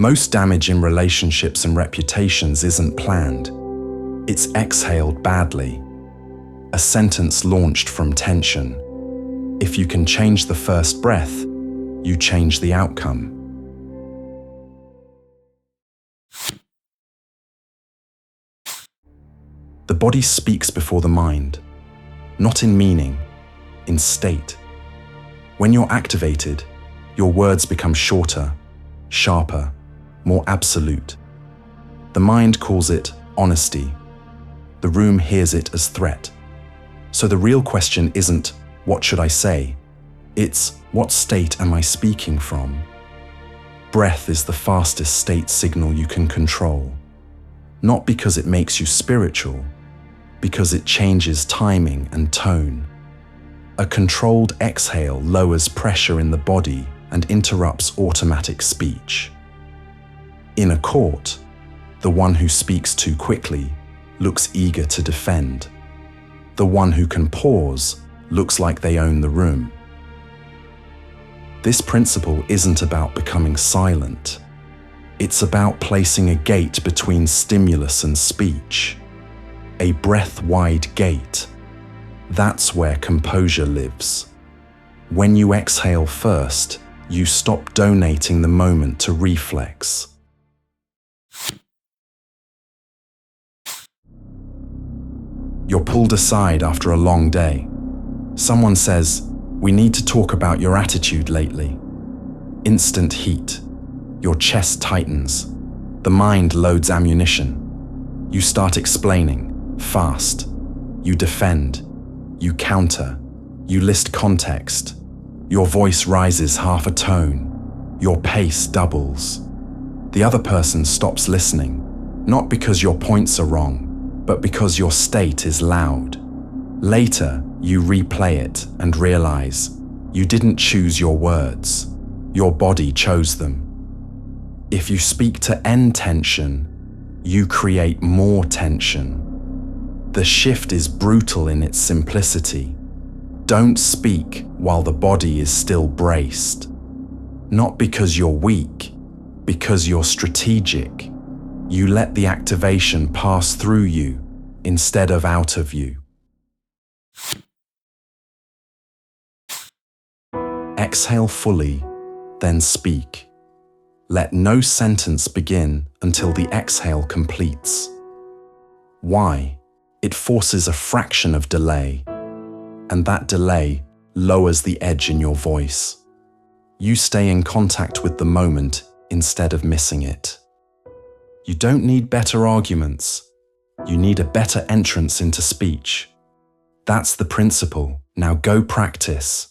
Most damage in relationships and reputations isn't planned. It's exhaled badly. A sentence launched from tension. If you can change the first breath, you change the outcome. The body speaks before the mind, not in meaning, in state. When you're activated, your words become shorter, sharper, more absolute. The mind calls it honesty. The room hears it as threat. So the real question isn't, what should I say? It's, what state am I speaking from? Breath is the fastest state signal you can control. Not because it makes you spiritual, because it changes timing and tone. A controlled exhale lowers pressure in the body and interrupts automatic speech. In a court, the one who speaks too quickly looks eager to defend. The one who can pause looks like they own the room. This principle isn't about becoming silent. It's about placing a gate between stimulus and speech. A breath-wide gate. That's where composure lives. When you exhale first, you stop donating the moment to reflex. You're pulled aside after a long day. Someone says, "We need to talk about your attitude lately." Instant heat. Your chest tightens. The mind loads ammunition. You start explaining, fast. You defend. You counter. You list context. Your voice rises half a tone. Your pace doubles. The other person stops listening, not because your points are wrong, but because your state is loud. Later, you replay it and realize you didn't choose your words. Your body chose them. If you speak to end tension, you create more tension. The shift is brutal in its simplicity. Don't speak while the body is still braced. Not because you're weak, because you're strategic. You let the activation pass through you instead of out of you. Exhale fully, then speak. Let no sentence begin until the exhale completes. Why? It forces a fraction of delay, and that delay lowers the edge in your voice. You stay in contact with the moment instead of missing it. You don't need better arguments. You need a better entrance into speech. That's the principle. Now go practice.